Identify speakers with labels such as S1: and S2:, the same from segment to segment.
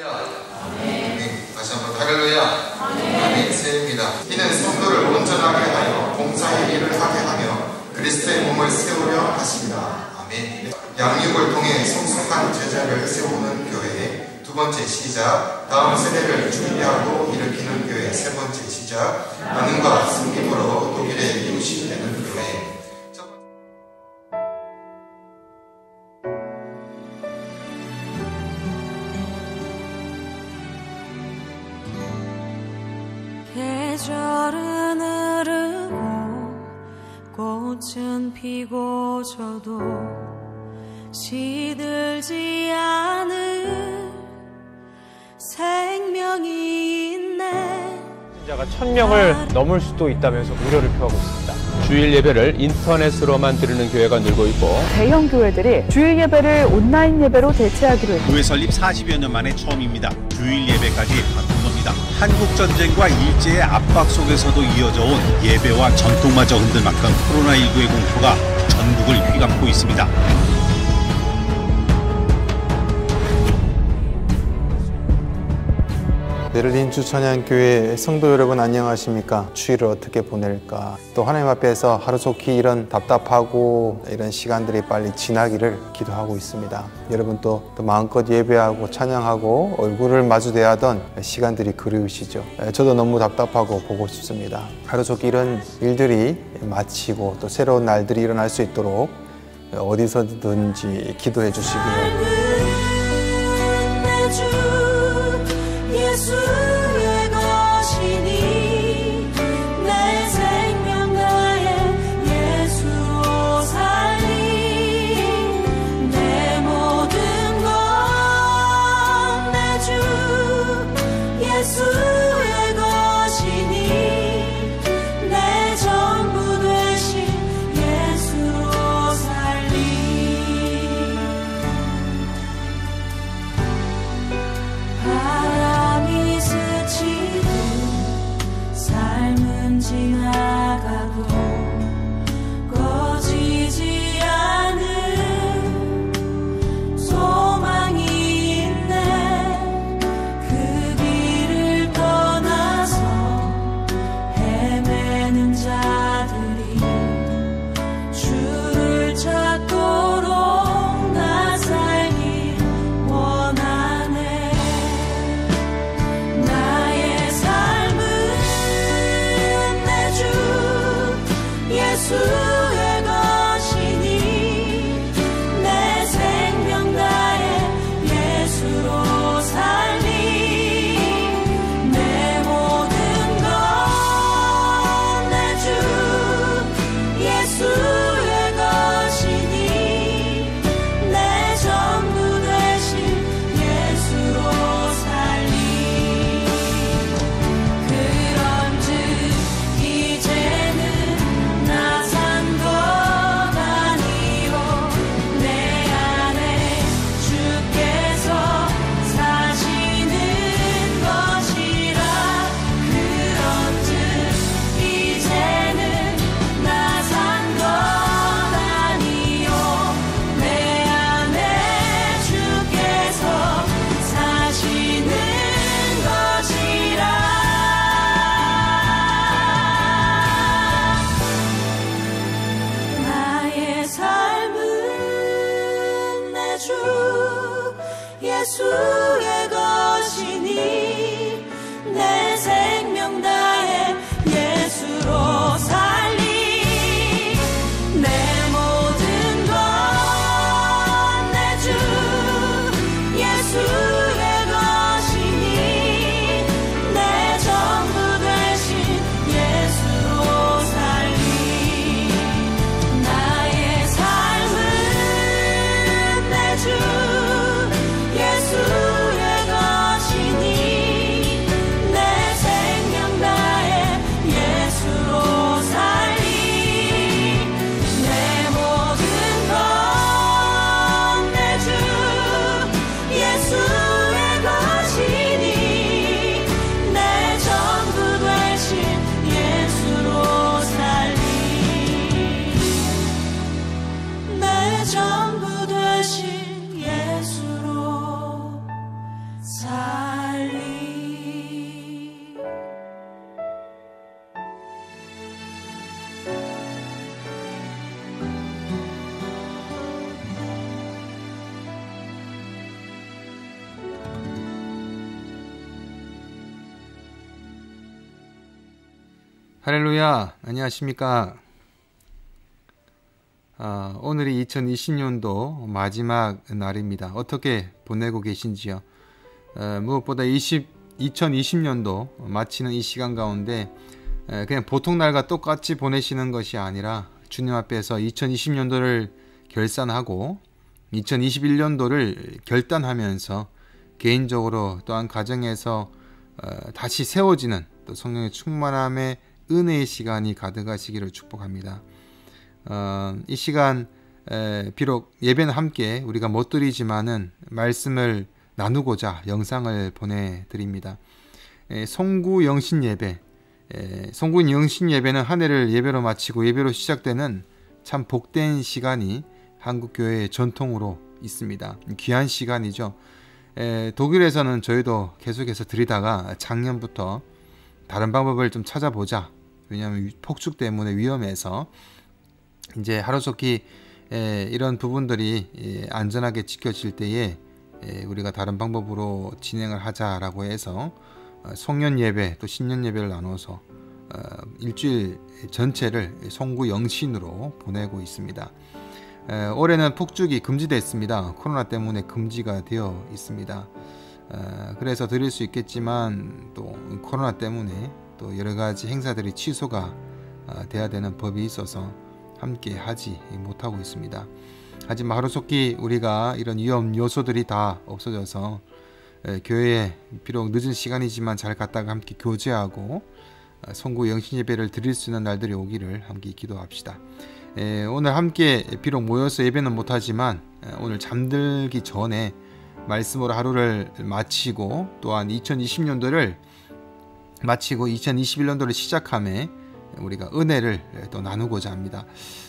S1: 아멘. 다시 한번 할렐루야. 아멘. 새해입니다. 이는 성도를 온전하게 하여 봉사의 일을 하게 하며 그리스도의 몸을 세우려 하십니다. 아멘. 양육을 통해 성숙한 제자를 세우는 교회. 두 번째 시작. 다음 세대를 준비하고 일으키는 교회. 세 번째 시작. 나눔과 섬김으로 독일의 이웃이 되는 교회.
S2: 계절은 흐르고 꽃은 피고 저도 시들지 않을 생명이 있네.
S3: 신자가 1000명을 넘을 수도 있다면서 우려를 표하고 있습니다.
S4: 주일 예배를 인터넷으로만 드리는 교회가 늘고 있고
S5: 대형 교회들이 주일 예배를 온라인 예배로 대체하기로 했습니다.
S6: 교회 설립 40여 년 만에 처음입니다. 주일 예배까지 바꾼 겁니다. 한국전쟁과 일제의 압박 속에서도 이어져 온 예배와 전통마저 흔들 만큼 코로나19의 공포가 전국을 휘감고 있습니다.
S7: 베를린 주천양교회 성도 여러분 안녕하십니까? 주일을 어떻게 보낼까? 또 하나님 앞에서 하루속히 이런 답답하고 이런 시간들이 빨리 지나기를 기도하고 있습니다. 여러분 또 마음껏 예배하고 찬양하고 얼굴을 마주대야 하던 시간들이 그리우시죠? 저도 너무 답답하고 보고 싶습니다. 하루속히 이런 일들이 마치고 또 새로운 날들이 일어날 수 있도록 어디서든지 기도해 주시기를.
S2: 예수의 것이니 내 생명 다해 예수로 살리 내 모든 것 내 주 예수의 것이니 내 전부 되신 예수로 살리. 바람이 스치듯 삶은 지나가고 꺼지지 않은 소망이 있네. 그 길을 떠나서 헤매는 자들이 주를 찾도록 나 살길 원하네. 나의 삶은 내 주 예수의 것이니 내 생명 다해 예수로 살리 내 모든 것 내 주 예수의 것이니 내 전부 되신 예수로 살리. 그런즉 이제는 나 산 것 아니요 내 안에 주께서 사시는 것이라. 그런즉 이제는 나 산 것 아니요 내 안에 주께서 사시는 것이라. 나의 삶은 내 주 예수의 것이니 내 생명 다해 예수로 살리 내 모든 것 내 주 예수의 것이니 내 전부 되신 예수로 살리. 나의 삶은 내 주 예수의 것이니 내
S7: 할렐루야, 안녕하십니까. 오늘이 2020년도 마지막 날입니다. 어떻게 보내고 계신지요? 무엇보다 2020년도 마치는 이 시간 가운데 그냥 보통 날과 똑같이 보내시는 것이 아니라 주님 앞에서 2020년도를 결산하고 2021년도를 결단하면서 개인적으로 또한 가정에서 다시 세워지는 또 성령의 충만함의 은혜의 시간이 가득하시기를 축복합니다. 이 시간 비록 예배는 함께 우리가 못 드리지만은 말씀을 나누고자 영상을 보내드립니다. 송구 영신 예배, 송구 영신 예배는 한 해를 예배로 마치고 예배로 시작되는 참 복된 시간이 한국교회의 전통으로 있습니다. 귀한 시간이죠. 독일에서는 저희도 계속해서 드리다가 작년부터 다른 방법을 좀 찾아보자. 왜냐하면 폭죽 때문에 위험해서 이제 하루속히 이런 부분들이 안전하게 지켜질 때에 우리가 다른 방법으로 진행을 하자라고 해서 송년 예배 또 신년 예배를 나눠서 일주일 전체를 송구 영신으로 보내고 있습니다. 올해는 폭죽이 금지됐습니다. 코로나 때문에 금지가 되어 있습니다. 그래서 드릴 수 있겠지만 또 코로나 때문에 또 여러가지 행사들이 취소가 돼야 되는 법이 있어서 함께 하지 못하고 있습니다. 하지만 하루속히 우리가 이런 위험 요소들이 다 없어져서 교회에 비록 늦은 시간이지만 잘 갔다가 함께 교제하고 송구 영신 예배를 드릴 수 있는 날들이 오기를 함께 기도합시다. 오늘 함께 비록 모여서 예배는 못하지만 오늘 잠들기 전에 말씀으로 하루를 마치고 또한 2020년도를 마치고 2021년도를 시작함에 우리가 은혜를 또 나누고자 합니다.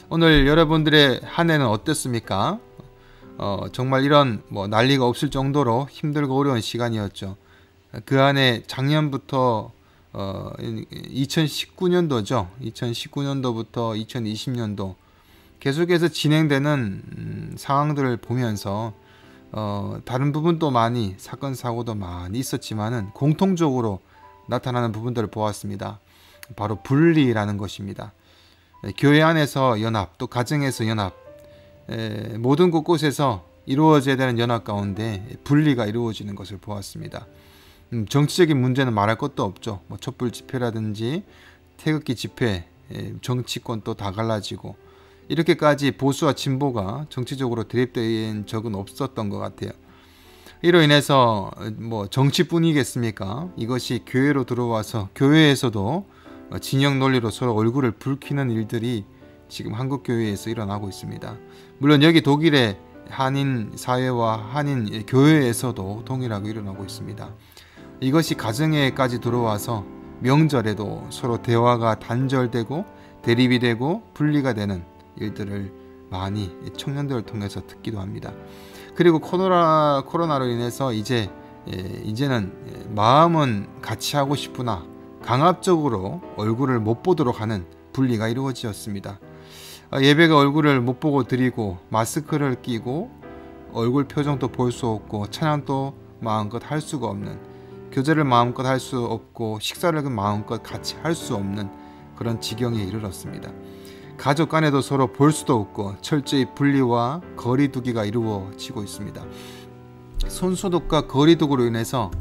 S7: 오늘 여러분들의 한 해는 어땠습니까? 정말 이런 난리가 없을 정도로 힘들고 어려운 시간이었죠. 그 안에 작년부터 2019년도죠. 2019년도부터 2020년도 계속해서 진행되는 상황들을 보면서 다른 부분도 많이 사건 사고도 많이 있었지만은 공통적으로 나타나는 부분들을 보았습니다. 바로 분리라는 것입니다. 교회 안에서 연합, 또 가정에서 연합, 모든 곳곳에서 이루어져야 되는 연합 가운데 분리가 이루어지는 것을 보았습니다. 정치적인 문제는 말할 것도 없죠. 촛불 집회라든지 태극기 집회, 정치권 또 다 갈라지고 이렇게까지 보수와 진보가 정치적으로 대립된 적은 없었던 것 같아요. 이로 인해서 정치뿐이겠습니까? 이것이 교회로 들어와서 교회에서도 진영 논리로 서로 얼굴을 붉히는 일들이 지금 한국 교회에서 일어나고 있습니다. 물론 여기 독일의 한인 사회와 한인 교회에서도 동일하게 일어나고 있습니다. 이것이 가정에까지 들어와서 명절에도 서로 대화가 단절되고 대립이 되고 분리가 되는 일들을 많이 청년들을 통해서 듣기도 합니다. 그리고 코로나로 인해서 이제는 마음은 같이 하고 싶으나 강압적으로 얼굴을 못 보도록 하는 분리가 이루어졌습니다. 예배가 얼굴을 못 보고 드리고 마스크를 끼고 얼굴 표정도 볼 수 없고 찬양도 마음껏 할 수가 없는, 교제를 마음껏 할 수 없고 식사를 마음껏 같이 할 수 없는 그런 지경에 이르렀습니다. 가족 간에도 서로 볼 수도 없고 철저히 분리와 거리두기가 이루어지고 있습니다. 손소독과 거리두기로 인해서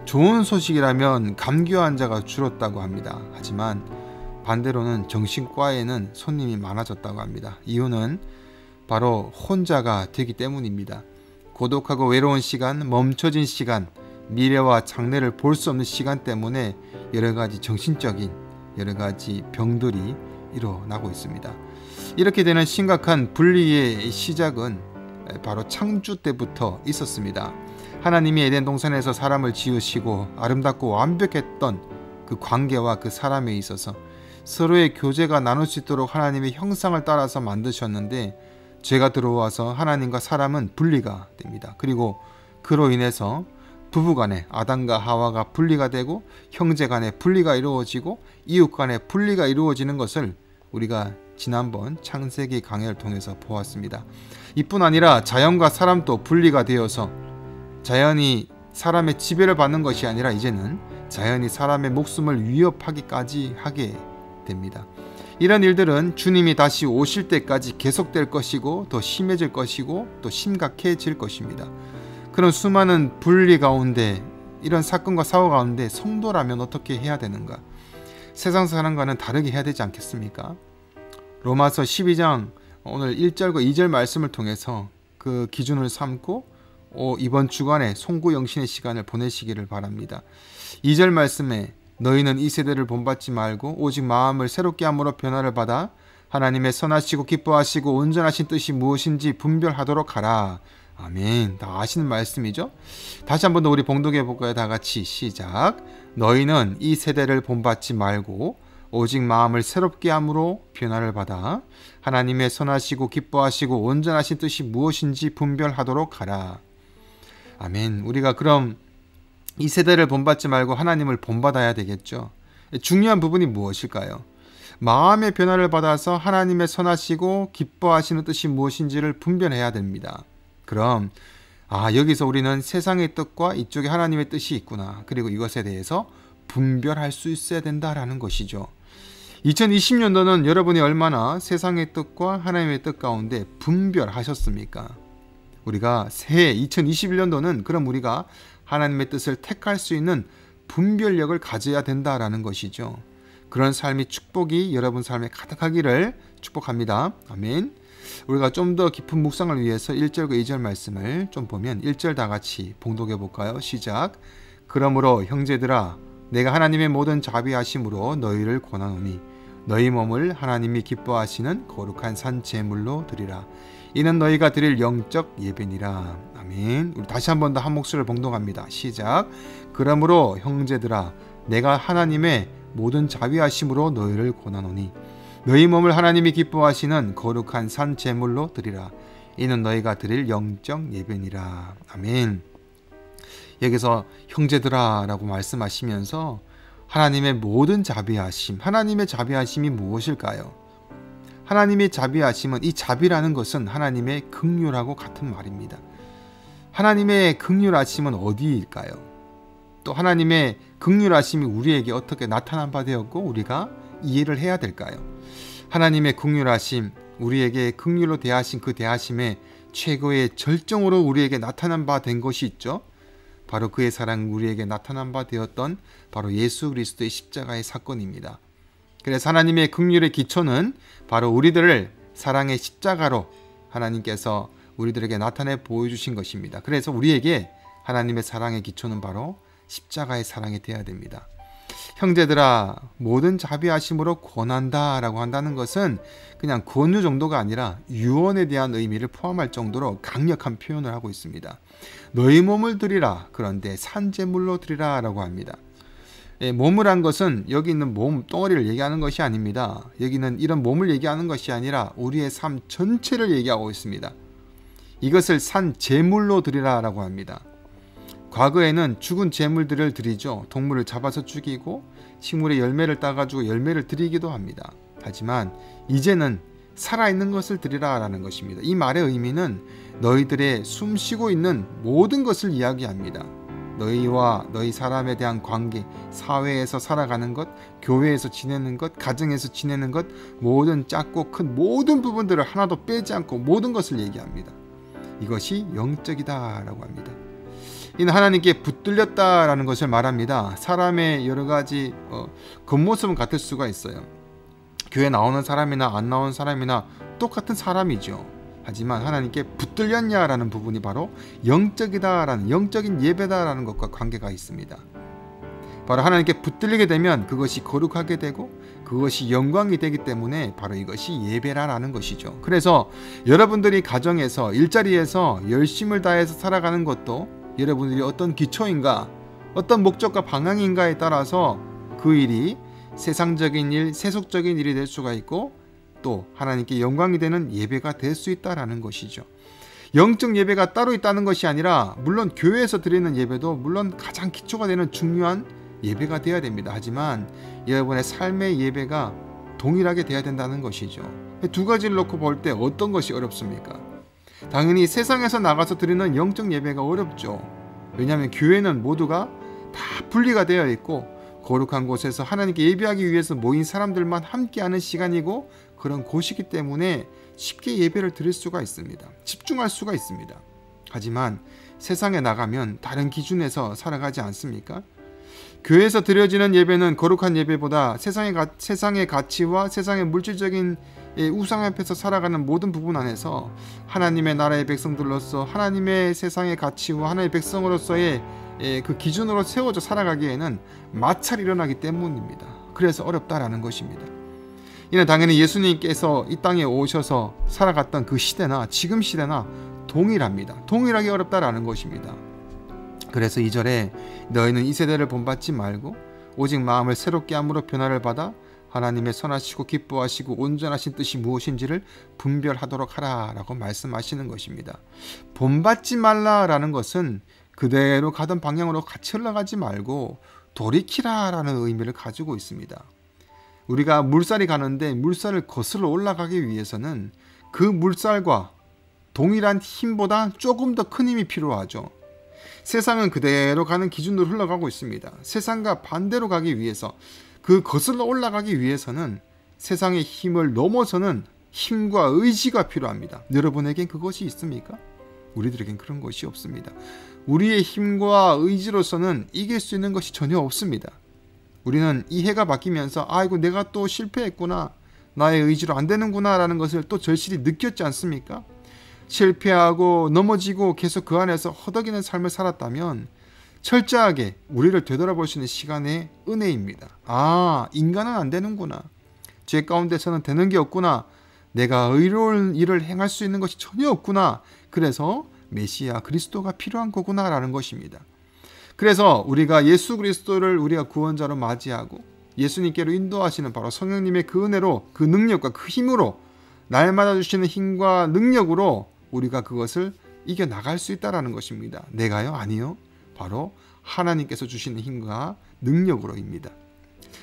S7: 좋은 소식이라면 감기 환자가 줄었다고 합니다. 하지만 반대로는 정신과에는 손님이 많아졌다고 합니다. 이유는 바로 혼자가 되기 때문입니다. 고독하고 외로운 시간, 멈춰진 시간, 미래와 장래를 볼 수 없는 시간 때문에 여러가지 정신적인 여러가지 병들이 일어나고 있습니다. 이렇게 되는 심각한 분리의 시작은 바로 창조 때부터 있었습니다. 하나님이 에덴 동산에서 사람을 지으시고 아름답고 완벽했던 그 관계와 그 사람에 있어서 서로의 교제가 나눌 수 있도록 하나님의 형상을 따라서 만드셨는데 죄가 들어와서 하나님과 사람은 분리가 됩니다. 그리고 그로 인해서 부부간에 아담과 하와가 분리가 되고 형제간에 분리가 이루어지고 이웃간에 분리가 이루어지는 것을 우리가 지난번 창세기 강해를 통해서 보았습니다. 이뿐 아니라 자연과 사람도 분리가 되어서 자연이 사람의 지배를 받는 것이 아니라 이제는 자연히 사람의 목숨을 위협하기까지 하게 됩니다. 이런 일들은 주님이 다시 오실 때까지 계속될 것이고 더 심해질 것이고 또 심각해질 것입니다. 그런 수많은 분리 가운데, 이런 사건과 사고 가운데 성도라면 어떻게 해야 되는가? 세상 사람과는 다르게 해야 되지 않겠습니까? 로마서 12장 오늘 1절과 2절 말씀을 통해서 그 기준을 삼고 이번 주간에 송구영신의 시간을 보내시기를 바랍니다. 2절 말씀에 너희는 이 세대를 본받지 말고 오직 마음을 새롭게 함으로 변화를 받아 하나님의 선하시고 기뻐하시고 온전하신 뜻이 무엇인지 분별하도록 하라. 아멘. 다 아시는 말씀이죠? 다시 한 번 더 우리 봉독해 볼까요? 다 같이 시작. 너희는 이 세대를 본받지 말고 오직 마음을 새롭게 함으로 변화를 받아 하나님의 선하시고 기뻐하시고 온전하신 뜻이 무엇인지 분별하도록 하라. 아멘. 우리가 그럼 이 세대를 본받지 말고 하나님을 본받아야 되겠죠. 중요한 부분이 무엇일까요? 마음의 변화를 받아서 하나님의 선하시고 기뻐하시는 뜻이 무엇인지를 분별해야 됩니다. 그럼 여기서 우리는 세상의 뜻과 이쪽에 하나님의 뜻이 있구나. 그리고 이것에 대해서 분별할 수 있어야 된다라는 것이죠. 2020년도는 여러분이 얼마나 세상의 뜻과 하나님의 뜻 가운데 분별하셨습니까? 우리가 새해 2021년도는 그럼 우리가 하나님의 뜻을 택할 수 있는 분별력을 가져야 된다라는 것이죠. 그런 삶이 축복이 여러분 삶에 가득하기를 축복합니다. 아멘. 우리가 좀 더 깊은 묵상을 위해서 1절과 2절 말씀을 좀 보면 1절 다 같이 봉독해 볼까요? 시작. 그러므로 형제들아 내가 하나님의 모든 자비하심으로 너희를 권하노니 너희 몸을 하나님이 기뻐하시는 거룩한 산 제물로 드리라. 이는 너희가 드릴 영적 예배니라. 아멘. 우리 다시 한 번 더 한 목소리를 봉독합니다. 시작. 그러므로 형제들아 내가 하나님의 모든 자비하심으로 너희를 권하노니 너희 몸을 하나님이 기뻐하시는 거룩한 산 제물로 드리라. 이는 너희가 드릴 영적 예배니라. 아멘. 여기서 형제들아 라고 말씀하시면서 하나님의 모든 자비하심, 하나님의 자비하심이 무엇일까요? 하나님의 자비하심은, 이 자비라는 것은 하나님의 긍휼하고 같은 말입니다. 하나님의 긍휼하심은 어디일까요? 또 하나님의 긍휼하심이 우리에게 어떻게 나타난 바 되었고 우리가 이해를 해야 될까요? 하나님의 긍휼하심, 우리에게 긍휼로 대하신 그 대하심의 최고의 절정으로 우리에게 나타난 바 된 것이 있죠. 바로 그의 사랑, 우리에게 나타난 바 되었던 바로 예수 그리스도의 십자가의 사건입니다. 그래서 하나님의 긍휼의 기초는 바로 우리들을 사랑의 십자가로 하나님께서 우리들에게 나타내 보여주신 것입니다. 그래서 우리에게 하나님의 사랑의 기초는 바로 십자가의 사랑이 되어야 됩니다. 형제들아 모든 자비하심으로 권한다 라고 한다는 것은 그냥 권유 정도가 아니라 유언에 대한 의미를 포함할 정도로 강력한 표현을 하고 있습니다. 너희 몸을 드리라, 그런데 산제물로 드리라 라고 합니다. 몸을 한 것은 여기 있는 몸 덩어리를 얘기하는 것이 아닙니다. 여기는 이런 몸을 얘기하는 것이 아니라 우리의 삶 전체를 얘기하고 있습니다. 이것을 산제물로 드리라 라고 합니다. 과거에는 죽은 제물들을 드리죠. 동물을 잡아서 죽이고 식물의 열매를 따가지고 열매를 드리기도 합니다. 하지만 이제는 살아있는 것을 드리라 라는 것입니다. 이 말의 의미는 너희들의 숨쉬고 있는 모든 것을 이야기합니다. 너희와 너희 사람에 대한 관계, 사회에서 살아가는 것, 교회에서 지내는 것, 가정에서 지내는 것, 모든 작고 큰 모든 부분들을 하나도 빼지 않고 모든 것을 얘기합니다. 이것이 영적이다 라고 합니다. 이는 하나님께 붙들렸다라는 것을 말합니다. 사람의 여러 가지 겉모습은 같을 수가 있어요. 교회 나오는 사람이나 안 나오는 사람이나 똑같은 사람이죠. 하지만 하나님께 붙들렸냐라는 부분이 바로 영적이다라는, 영적인 예배다라는 것과 관계가 있습니다. 바로 하나님께 붙들리게 되면 그것이 거룩하게 되고 그것이 영광이 되기 때문에 바로 이것이 예배라는 것이죠. 그래서 여러분들이 가정에서, 일자리에서 열심을 다해서 살아가는 것도 여러분들이 어떤 기초인가, 어떤 목적과 방향인가에 따라서 그 일이 세상적인 일, 세속적인 일이 될 수가 있고 또 하나님께 영광이 되는 예배가 될 수 있다라는 것이죠. 영적 예배가 따로 있다는 것이 아니라 물론 교회에서 드리는 예배도 물론 가장 기초가 되는 중요한 예배가 되어야 됩니다. 하지만 여러분의 삶의 예배가 동일하게 되어야 된다는 것이죠. 두 가지를 놓고 볼 때 어떤 것이 어렵습니까? 당연히 세상에서 나가서 드리는 영적 예배가 어렵죠. 왜냐하면 교회는 모두가 다 분리가 되어 있고 거룩한 곳에서 하나님께 예배하기 위해서 모인 사람들만 함께하는 시간이고 그런 곳이기 때문에 쉽게 예배를 드릴 수가 있습니다. 집중할 수가 있습니다. 하지만 세상에 나가면 다른 기준에서 살아가지 않습니까? 교회에서 드려지는 예배는 거룩한 예배보다 세상의 가치와 세상의 물질적인 우상 앞에서 살아가는 모든 부분 안에서 하나님의 나라의 백성들로서 하나님의 세상의 가치와 하나님의 백성으로서의 그 기준으로 세워져 살아가기에는 마찰이 일어나기 때문입니다. 그래서 어렵다라는 것입니다. 이는 당연히 예수님께서 이 땅에 오셔서 살아갔던 그 시대나 지금 시대나 동일합니다. 동일하게 어렵다라는 것입니다. 그래서 2절에 너희는 이 세대를 본받지 말고 오직 마음을 새롭게 함으로 변화를 받아 하나님의 선하시고 기뻐하시고 온전하신 뜻이 무엇인지를 분별하도록 하라 라고 말씀하시는 것입니다. 본받지 말라라는 것은 그대로 가던 방향으로 같이 흘러가지 말고 돌이키라 라는 의미를 가지고 있습니다. 우리가 물살이 가는데 물살을 거슬러 올라가기 위해서는 그 물살과 동일한 힘보다 조금 더 큰 힘이 필요하죠. 세상은 그대로 가는 기준으로 흘러가고 있습니다. 세상과 반대로 가기 위해서 그 거슬러 올라가기 위해서는 세상의 힘을 넘어서는 힘과 의지가 필요합니다. 여러분에겐 그것이 있습니까? 우리들에겐 그런 것이 없습니다. 우리의 힘과 의지로서는 이길 수 있는 것이 전혀 없습니다. 우리는 이 해가 바뀌면서 아이고 내가 또 실패했구나, 나의 의지로 안 되는구나 라는 것을 또 절실히 느꼈지 않습니까? 실패하고 넘어지고 계속 그 안에서 허덕이는 삶을 살았다면 철저하게 우리를 되돌아볼 수 있는 시간의 은혜입니다. 아, 인간은 안 되는구나, 죄 가운데서는 되는 게 없구나, 내가 의로운 일을 행할 수 있는 것이 전혀 없구나, 그래서 메시아 그리스도가 필요한 거구나 라는 것입니다. 그래서 우리가 예수 그리스도를 우리가 구원자로 맞이하고 예수님께로 인도하시는 바로 성령님의 그 은혜로, 그 능력과 그 힘으로, 날마다 주시는 힘과 능력으로 우리가 그것을 이겨나갈 수 있다는 것입니다. 내가요? 아니요. 바로 하나님께서 주시는 힘과 능력으로입니다.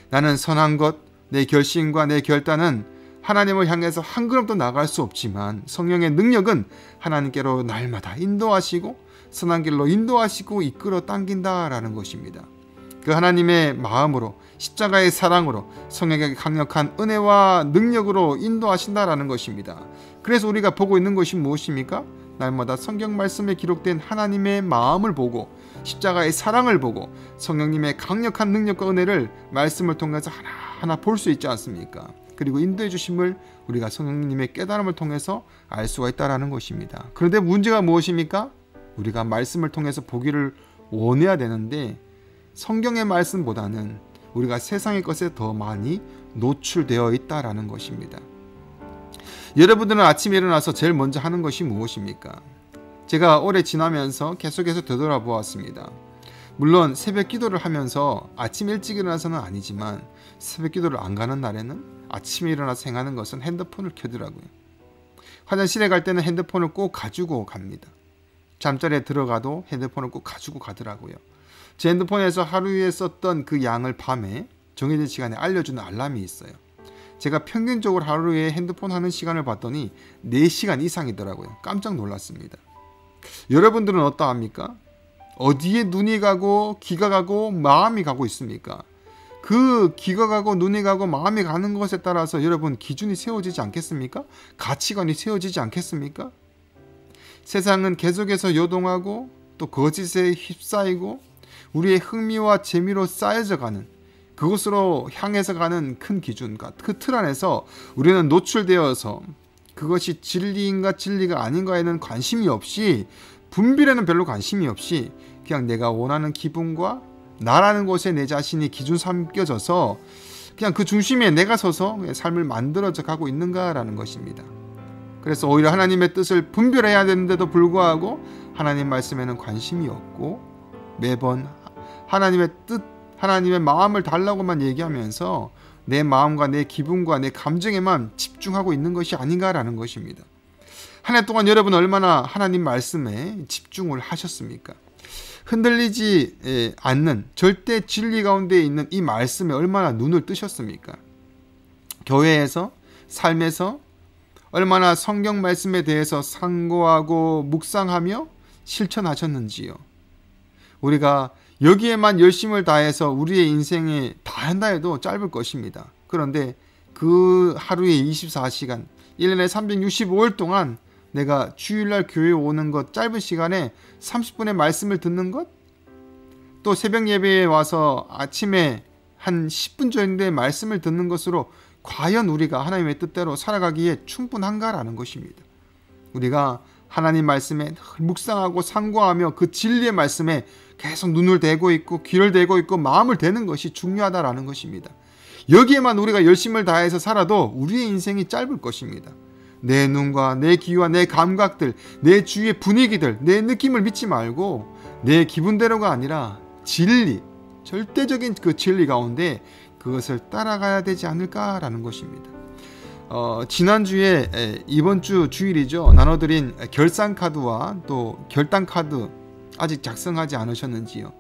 S7: 나는 선한 것, 내 결심과 내 결단은 하나님을 향해서 한 걸음도 나갈 수 없지만 성령의 능력은 하나님께로 날마다 인도하시고 선한 길로 인도하시고 이끌어 당긴다라는 것입니다. 그 하나님의 마음으로, 십자가의 사랑으로, 성령의 강력한 은혜와 능력으로 인도하신다라는 것입니다. 그래서 우리가 보고 있는 것이 무엇입니까? 날마다 성경 말씀에 기록된 하나님의 마음을 보고 십자가의 사랑을 보고 성령님의 강력한 능력과 은혜를 말씀을 통해서 하나하나 볼 수 있지 않습니까? 그리고 인도해 주심을 우리가 성령님의 깨달음을 통해서 알 수가 있다는 것입니다. 그런데 문제가 무엇입니까? 우리가 말씀을 통해서 보기를 원해야 되는데 성경의 말씀보다는 우리가 세상의 것에 더 많이 노출되어 있다는 것입니다. 여러분들은 아침에 일어나서 제일 먼저 하는 것이 무엇입니까? 제가 오래 지나면서 계속해서 되돌아보았습니다. 물론 새벽 기도를 하면서 아침 일찍 일어나서는 아니지만 새벽 기도를 안 가는 날에는 아침에 일어나서 행하는 것은 핸드폰을 켜더라고요. 화장실에 갈 때는 핸드폰을 꼭 가지고 갑니다. 잠자리에 들어가도 핸드폰을 꼭 가지고 가더라고요. 제 핸드폰에서 하루에 썼던 그 양을 밤에 정해진 시간에 알려주는 알람이 있어요. 제가 평균적으로 하루에 핸드폰 하는 시간을 봤더니 4시간 이상이더라고요. 깜짝 놀랐습니다. 여러분들은 어떠합니까? 어디에 눈이 가고 귀가 가고 마음이 가고 있습니까? 그 귀가 가고 눈이 가고 마음이 가는 것에 따라서 여러분 기준이 세워지지 않겠습니까? 가치관이 세워지지 않겠습니까? 세상은 계속해서 요동하고 또 거짓에 휩싸이고 우리의 흥미와 재미로 쌓여져 가는, 그것으로 향해서 가는 큰 기준과 그 틀 안에서 우리는 노출되어서 그것이 진리인가 진리가 아닌가에는 관심이 없이, 분별에는 별로 관심이 없이 그냥 내가 원하는 기분과 나라는 곳에 내 자신이 기준 삼겨져서 그냥 그 중심에 내가 서서 삶을 만들어져 가고 있는가라는 것입니다. 그래서 오히려 하나님의 뜻을 분별해야 되는데도 불구하고 하나님 말씀에는 관심이 없고 매번 하나님의 뜻, 하나님의 마음을 달라고만 얘기하면서 내 마음과 내 기분과 내 감정에만 집중하고 있는 것이 아닌가라는 것입니다. 한 해 동안 여러분 얼마나 하나님 말씀에 집중을 하셨습니까? 흔들리지 않는 절대 진리 가운데 있는 이 말씀에 얼마나 눈을 뜨셨습니까? 교회에서, 삶에서 얼마나 성경 말씀에 대해서 상고하고 묵상하며 실천하셨는지요. 우리가 여기에만 열심을 다해서 우리의 인생에 다 한다 해도 짧을 것입니다. 그런데 그 하루에 24시간, 1년에 365일 동안 내가 주일날 교회에 오는 것, 짧은 시간에 30분의 말씀을 듣는 것, 또 새벽 예배에 와서 아침에 한 10분 정도의 말씀을 듣는 것으로 과연 우리가 하나님의 뜻대로 살아가기에 충분한가라는 것입니다. 우리가 하나님 말씀에 늘 묵상하고 상고하며 그 진리의 말씀에 계속 눈을 대고 있고 귀를 대고 있고 마음을 대는 것이 중요하다라는 것입니다. 여기에만 우리가 열심을 다해서 살아도 우리의 인생이 짧을 것입니다. 내 눈과 내 귀와 내 감각들, 내 주위의 분위기들, 내 느낌을 믿지 말고 내 기분대로가 아니라 진리, 절대적인 그 진리 가운데 그것을 따라가야 되지 않을까라는 것입니다. 지난주에 이번 주 주일이죠. 나눠드린 결산카드와 또 결단카드 아직 작성하지 않으셨는지요?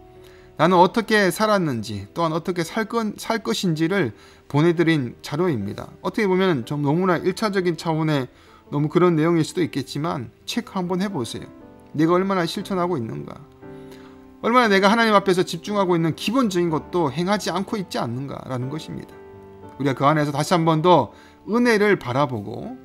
S7: 나는 어떻게 살았는지 또한 어떻게 살 것인지를 보내드린 자료입니다. 어떻게 보면 좀 너무나 1차적인 차원의 너무 그런 내용일 수도 있겠지만 체크 한번 해보세요. 내가 얼마나 실천하고 있는가, 얼마나 내가 하나님 앞에서 집중하고 있는 기본적인 것도 행하지 않고 있지 않는가라는 것입니다. 우리가 그 안에서 다시 한 번 더 은혜를 바라보고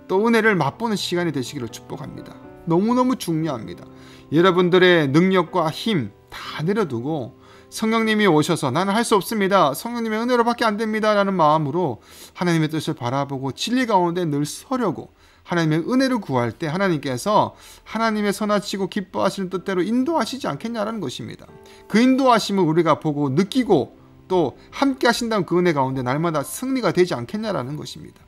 S7: 또 은혜를 맛보는 시간이 되시기를 축복합니다. 너무너무 중요합니다. 여러분들의 능력과 힘 다 내려두고 성령님이 오셔서 나는 할 수 없습니다, 성령님의 은혜로밖에 안 됩니다 라는 마음으로 하나님의 뜻을 바라보고 진리 가운데 늘 서려고 하나님의 은혜를 구할 때 하나님께서 하나님의 선하시고 기뻐하시는 뜻대로 인도하시지 않겠냐라는 것입니다. 그 인도하심을 우리가 보고 느끼고 또 함께 하신다는 그 은혜 가운데 날마다 승리가 되지 않겠냐라는 것입니다.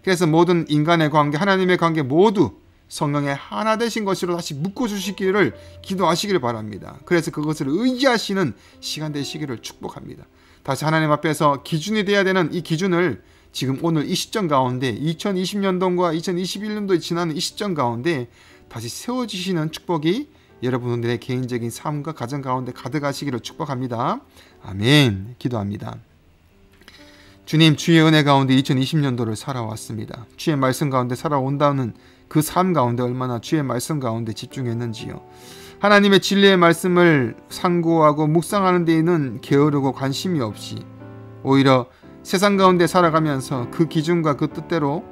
S7: 그래서 모든 인간의 관계, 하나님의 관계 모두 성령의 하나 되신 것으로 다시 묶어주시기를 기도하시기를 바랍니다. 그래서 그것을 의지하시는 시간 되시기를 축복합니다. 다시 하나님 앞에서 기준이 되어야 되는 이 기준을 지금 오늘 이 시점 가운데 2020년도과 2021년도에 지나는 이 시점 가운데 다시 세워주시는 축복이 여러분들의 개인적인 삶과 가정 가운데 가득하시기를 축복합니다. 아멘. 기도합니다. 주님, 주의 은혜 가운데 2020년도를 살아왔습니다. 주의 말씀 가운데 살아온다는 그 삶 가운데 얼마나 주의 말씀 가운데 집중했는지요. 하나님의 진리의 말씀을 상고하고 묵상하는 데에는 게으르고 관심이 없이 오히려 세상 가운데 살아가면서 그 기준과 그 뜻대로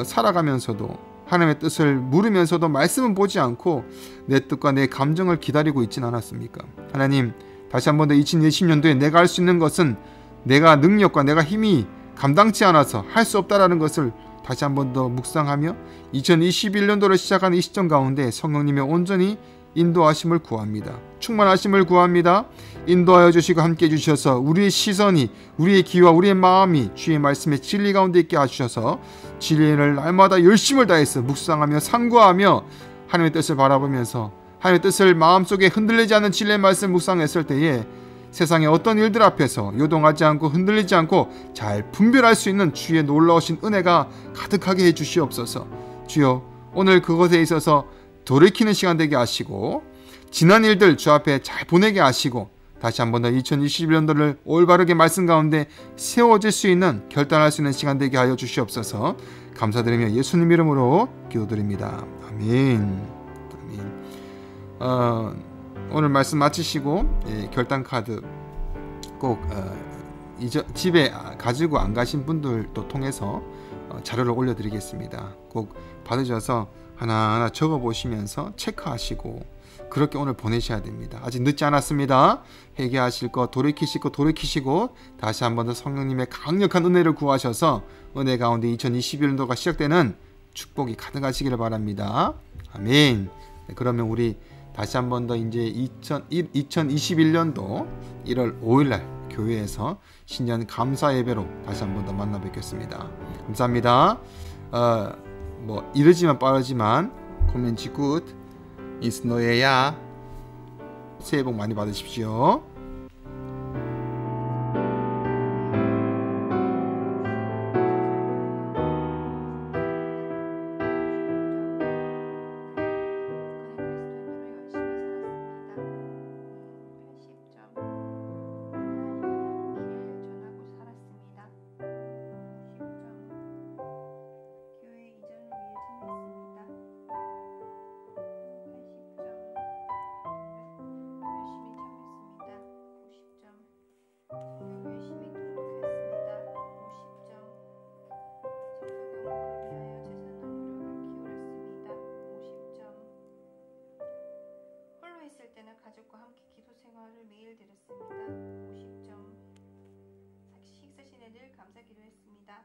S7: 살아가면서도 하나님의 뜻을 물으면서도 말씀은 보지 않고 내 뜻과 내 감정을 기다리고 있진 않았습니까? 하나님, 다시 한 번 더 2020년도에 내가 할 수 있는 것은 내가 능력과 내가 힘이 감당치 않아서 할 수 없다라는 것을 다시 한 번 더 묵상하며 2021년도를 시작하는 이 시점 가운데 성령님의 온전히 인도하심을 구합니다. 충만하심을 구합니다. 인도하여 주시고 함께 해주셔서 우리의 시선이, 우리의 귀와 우리의 마음이 주의 말씀의 진리 가운데 있게 하셔서 진리를 날마다 열심을 다해서 묵상하며 상고하며 하나님의 뜻을 바라보면서 하나님의 뜻을 마음속에 흔들리지 않는 진리의 말씀 묵상했을 때에 세상의 어떤 일들 앞에서 요동하지 않고 흔들리지 않고 잘 분별할 수 있는 주의 놀라우신 은혜가 가득하게 해주시옵소서. 주여, 오늘 그것에 있어서 돌이키는 시간 되게 하시고 지난 일들 주 앞에 잘 보내게 하시고 다시 한 번 더 2021년도를 올바르게 말씀 가운데 세워질 수 있는, 결단할 수 있는 시간 되게 하여 주시옵소서. 감사드리며 예수님 이름으로 기도드립니다. 아멘. 아멘. 오늘 말씀 마치시고 결단카드 꼭 집에 가지고 안 가신 분들도 통해서 자료를 올려드리겠습니다. 꼭 받으셔서 하나하나 적어보시면서 체크하시고 그렇게 오늘 보내셔야 됩니다. 아직 늦지 않았습니다. 회개하실 거 돌이키실 거 돌이키시고 다시 한 번 더 성령님의 강력한 은혜를 구하셔서 은혜 가운데 2021년도가 시작되는 축복이 가득하시기를 바랍니다. 아멘. 그러면 우리 다시 한 번 더 이제 2021년도 1월 5일날 교회에서 신년 감사 예배로 다시 한 번 더 만나 뵙겠습니다. 감사합니다. 이르지만 빠르지만 코멘치 굿 인스노예야. 새해 복 많이 받으십시오.
S8: 열심히 참았습니다. 때는 가족과 함께 기도 생활을 매일 드렸습니다. 50점. 식사 시에 늘 감사 기도했습니다.